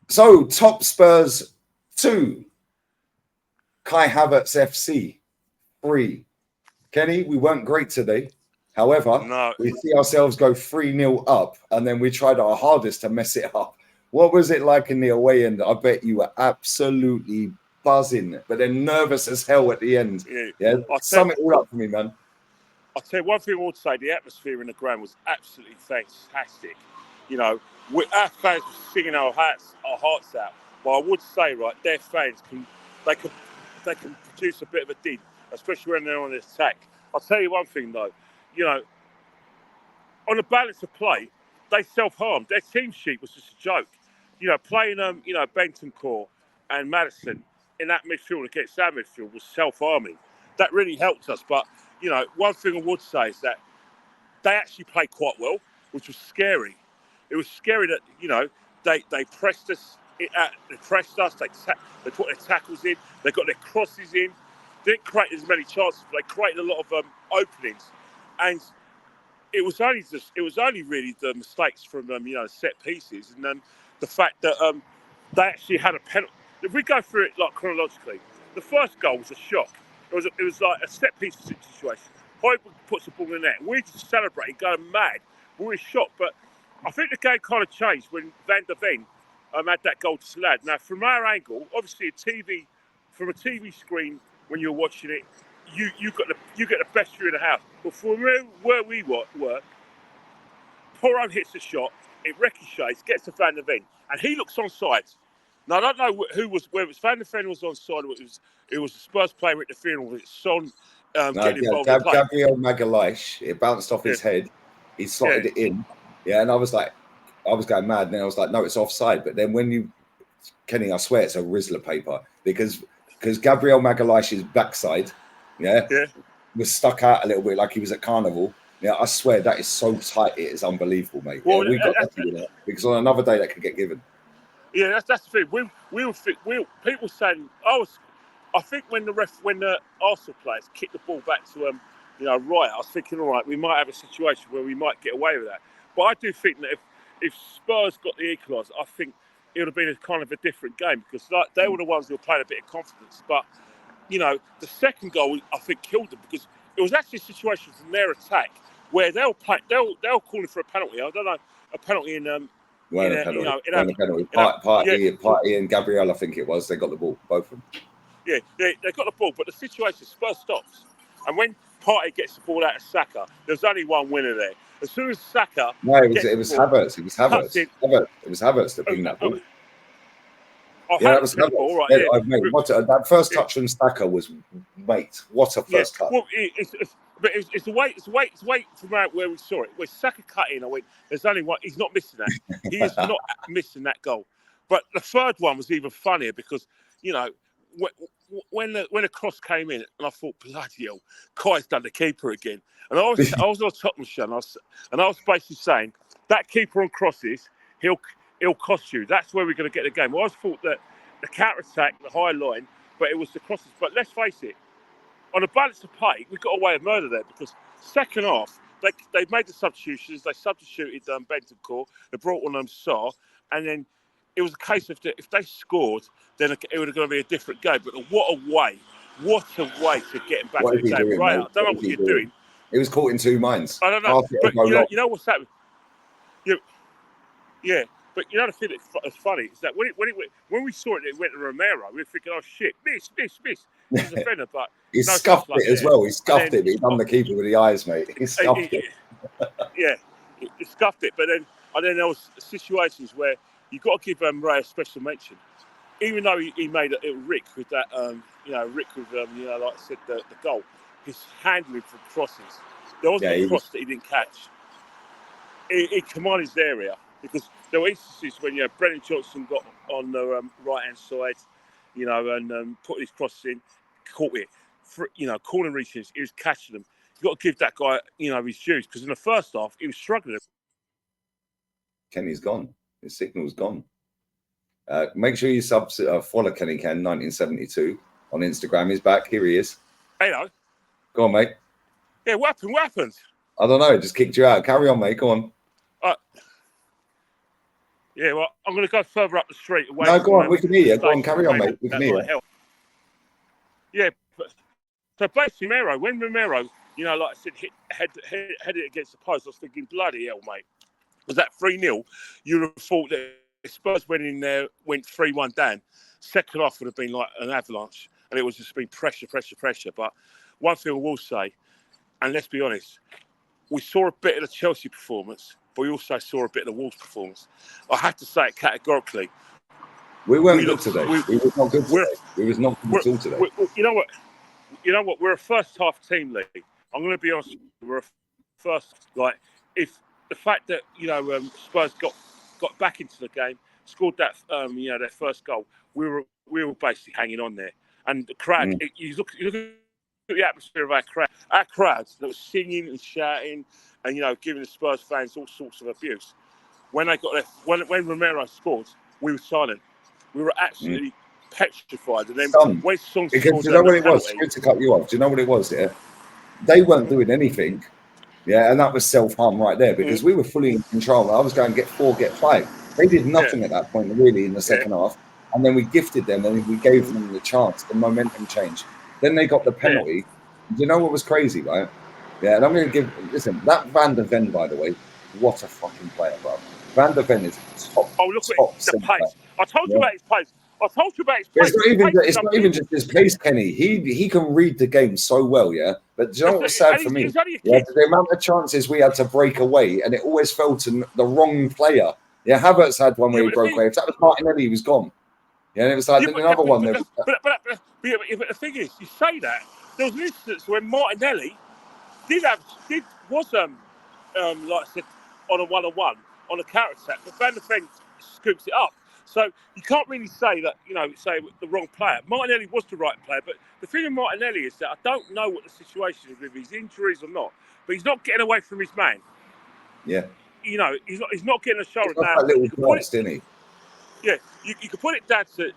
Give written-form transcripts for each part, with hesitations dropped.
So, Topspurs 2, Kai Havertz FC 3. Kenny, we weren't great today. However, No, we see ourselves go 3-0 up, and then we tried our hardest to mess it up. What was it like in the away end? I bet you were absolutely buzzing, but then nervous as hell at the end. yeah. Yeah, I'll tell, sum it all up for me, man. I'll tell you one thing I would say: the atmosphere in the ground was absolutely fantastic. You know, our fans were singing our hearts out. But I would say, right, their fans they can, they can produce a bit of a din, especially when they're on the attack. I'll tell you one thing though, you know, on the balance of play, they self-harmed. Their team sheet was just a joke. You know, playing Bentancur and Madison in that midfield against our midfield was self-harming. That really helped us. But you know, one thing I would say is that they actually played quite well, which was scary. It was scary that they pressed us. They pressed us. They put their tackles in. They got their crosses in. They didn't create as many chances, but they created a lot of openings. And it was only really the mistakes from set pieces, and the fact that they actually had a penalty. If we go through it like chronologically, the first goal was a shock. It was like a set piece situation. Hoiberg puts the ball in the net. We just celebrating, going mad. We were shocked, but I think the game kind of changed when Van der Ven had that goal to Slad. Now, from our angle, obviously from a TV screen when you're watching it, you get the best view in the house. But from where we were, Porro hits the shot, it ricochets, gets to Van der Ven, and he looks onside. Now I don't know whether it's Van der Ven was onside, or it was the Spurs player interfering, or it's Son No, getting involved in play. Gabriel Magalhaes, it bounced off his head. He slotted it in. Yeah, and I was going mad. And then I was like, no, it's offside. But then Kenny, I swear it's a Rizzler paper because Gabriel Magalhaes' backside, was stuck out a little bit like he was at Carnival. Yeah, I swear that is so tight. It is unbelievable, mate. Well, we got lucky with that because on another day that could get given. Yeah, that's the thing. People saying I think when the Arsenal players kicked the ball back to Raya, I was thinking, all right, we might have a situation where we might get away with that. But I do think that if Spurs got the equaliser, I think it would have been a kind of a different game because they were the ones who were playing a bit of confidence. But the second goal I think killed them because it was actually a situation from their attack where they were calling for a penalty. I don't know, a penalty in a penalty. Party and Gabriel, I think it was. They got the ball, both of them. Yeah, they got the ball, but the situation, Spurs stops. And when Partey gets the ball out of Saka, there's only one winner there. As soon as Saka... No, it was Havertz. It was Havertz. It was Havertz that pinged that ball. That was Havertz. Ball, right, mate, that first touch from Saka was, mate, what a first touch. Well, it's the way from where we saw it. Where Saka cut in, I went, there's only one. He's not missing that. He is not missing that goal. But the third one was even funnier because, when the cross came in, and I thought, bloody hell, Kai's done the keeper again. And I was on top of the and I was basically saying that keeper on crosses, he'll cost you. That's where we're going to get the game. I always thought that the counter attack, the high line, but it was the crosses. But let's face it, on the balance of play, we got away with murder there because second half they made the substitutions. They substituted Bentancur. They brought on Sarr, and then it was a case of if they scored, then it would have going to be a different game. But what a way to getting back in the game. Right, I don't know what you're doing. It was caught in two minds. I don't know, but you know what's happening. Yeah. But the thing that's funny is that when we saw it went to Romero, we were thinking, oh shit, miss. He's a defender, but he scuffed it as well. He scuffed it, but he done the keeper with the eyes, mate. He scuffed it. Yeah, he scuffed it. But then there was situations where you got to give Ray a special mention, even though he made a Rick with that, like I said, the goal. His handling for crosses. There wasn't a cross that he didn't catch. He commanded his area. Because there were instances when Brennan Johnson got on the right-hand side, and put his crosses in, caught it. Corner reaches, he was catching them. You've got to give that guy, his dues. Because in the first half, he was struggling. Kenny's gone. His signal's gone. Make sure you follow Kenny Ken 1972 on Instagram. He's back. Here he is. Hello. Go on, mate. Yeah, what happened? I don't know. It just kicked you out. Carry on, mate. Go on. Yeah, well, I'm going to go further up the street away No, from go on. We can hear you. Go on, carry on, maybe mate. We can that hear might you. help. Yeah, so basically, when Romero, like I said, headed it against the post, I was thinking, bloody hell, mate. Was that 3-0? You would have thought that Spurs went in there, went 3-1 down. Second half would have been like an avalanche, and it was just been pressure. But one thing I will say, and let's be honest, we saw a bit of the Chelsea performance, but we also saw a bit of the Wolves performance. I have to say it categorically. We weren't good today. We were not good today. We was not good at all today. You know what? We're a first half team, Lee. I'm going to be honest. We're a first, like, if the fact that Spurs got back into the game, scored that their first goal, we were basically hanging on there. And the crowd, you look at the atmosphere of our crowd. Our crowds that were singing and shouting and giving the Spurs fans all sorts of abuse. When they got there, when Romero scored, we were silent. We were absolutely petrified. And then when Son because scored, do you know what it was? penalty, Good to cut you off. Do you know what it was? Yeah, they weren't doing anything. Yeah, and that was self-harm right there because we were fully in control. I was going get 4, get 5. They did nothing at that point really in the second half, and then we gifted them and we gave them the chance. The momentum changed. Then they got the penalty. Do you know what was crazy, right? Yeah, and I'm going to listen, that Van der Ven, by the way, what a fucking player, bro. Van der Ven is top the pace. I told you about his pace. It's not even just his pace, Kenny. He can read the game so well, yeah. But do you know what was sad for me? Yeah, the amount of chances we had to break away, and it always fell to the wrong player. Yeah, Havertz had one where he broke away. If that was Martinelli, he was gone. Yeah, and it was like another one. But the thing is, you say that there was an instance when Martinelli was like I said, on a 1-on-1 on a counter attack, but Van der Ven scoops it up. So you can't really say that, say the wrong player. Martinelli was the right player, but the thing with Martinelli is that I don't know what the situation is with his injuries or not, but he's not getting away from his man. Yeah. He's not getting a shoulder down. That little burst, didn't he? Yeah, you could put it down to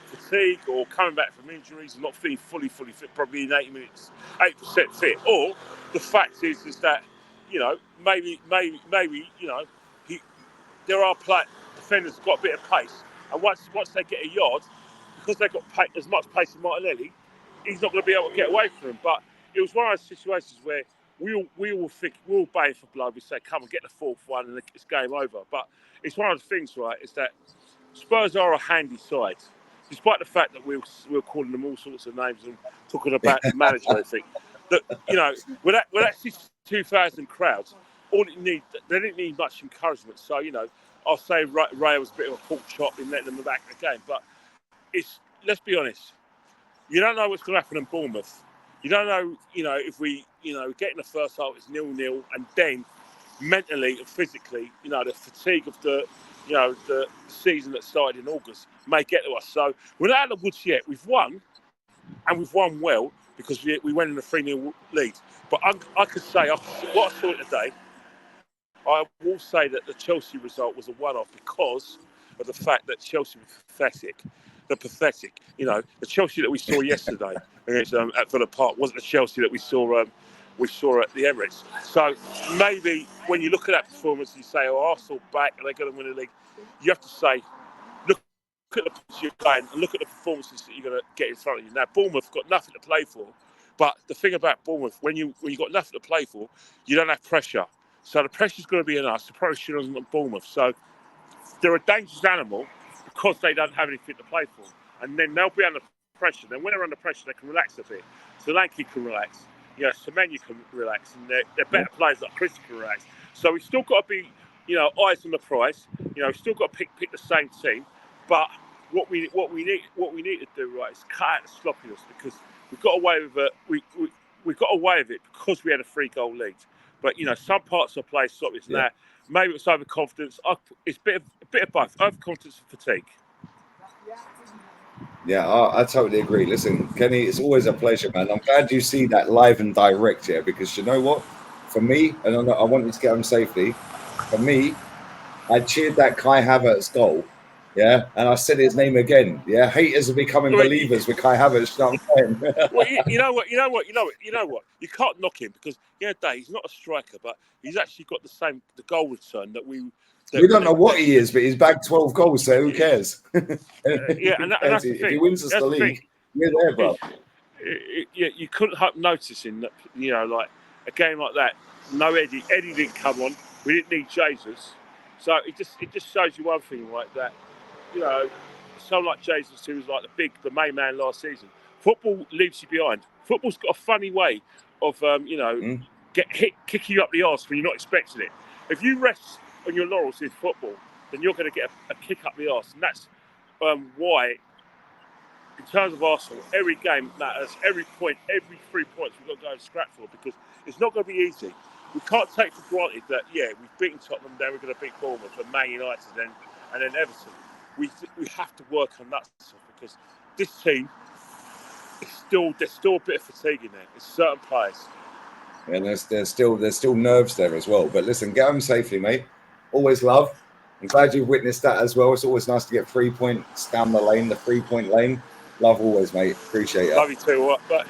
fatigue or coming back from injuries and not feeling fully fit, probably in 80 minutes, 8% fit, or the fact is that maybe there are defenders who've got a bit of pace, and once they get a yard, because they've got as much pace as Martinelli, he's not going to be able to get away from them. But it was one of those situations where we all think we're all baying for blood. We say, "Come and get the fourth one, and it's game over." But it's one of the things, right? Is that Spurs are a handy side, despite the fact that we're calling them all sorts of names and talking about the manager and everything. That with that 62,000 crowds, they didn't need much encouragement. So I'll say Ray was a bit of a pork chop in letting them back in the game. But let's be honest, you don't know what's going to happen in Bournemouth. You don't know, if we, get in the first half, it's 0-0, and then mentally and physically, the fatigue of the season that started in August may get to us. So we're not out of the woods yet. We've won, and we've won well because we went in a 3-0 lead. But I could say, what I saw today, I will say that the Chelsea result was a one-off because of the fact that Chelsea were pathetic. The Chelsea that we saw yesterday against at Villa Park wasn't the Chelsea that we saw at the Emirates. So maybe when you look at that performance, you say, "Oh, Arsenal back and they're going to win the league." You have to say, look at the position you're playing and look at the performances that you're going to get in front of you. Now, Bournemouth got nothing to play for, but the thing about Bournemouth, when you got nothing to play for, you don't have pressure. So the pressure's going to be on us. The pressure is on Bournemouth. So they're a dangerous animal because they don't have anything to play for. And then they'll be under pressure. Then when they're under pressure, they can relax a bit. Solanke can relax. Semenya can relax. And they're better players like Chris can relax. So we've still got to be, eyes on the prize. We've still got to pick the same team. But what we need to do, right, is cut out the sloppiness because we got away with it. We got away with it because we had a 3-goal lead. But some parts of play sloppiness. Now maybe it's overconfidence. It's a bit of both. Overconfidence and fatigue. Yeah, I totally agree. Listen, Kenny, it's always a pleasure, man. I'm glad you see that live and direct here because you know what? For me, and I want you to get home safely. For me, I cheered that Kai Havertz goal. Yeah, and I said his name again. Yeah, haters are becoming believers with Kai Havertz. You know what I'm saying? Well, you know what? You can't knock him because he's not a striker, but he's actually got the goal return that we We don't know what he is, but he's bagged 12 goals, so who cares? Yeah, and that's the thing. If he wins us the league, we're there, bro. You couldn't help noticing that, like a game like that, no Eddie. Eddie didn't come on. We didn't need Jesus. So it just shows you one thing, like that, someone like Jesus, who was like the main man last season. Football leaves you behind. Football's got a funny way of, kicking you up the arse when you're not expecting it. If you rest on your laurels in football, then you're going to get a kick up the arse, and that's why. In terms of Arsenal, every game matters, every point, every 3 points we've got to go and scrap for, because it's not going to be easy. We can't take for granted that, we've beaten Tottenham, then we're going to beat Bournemouth and Man United and then Everton. We have to work on that stuff, because this team, there's still a bit of fatigue in there. It's certain players. And there's still nerves there as well. But listen, get home safely, mate. Always love. I'm glad you've witnessed that as well. It's always nice to get 3 points down the lane, the 3-point lane. Love always, mate. Appreciate it. Love you too. But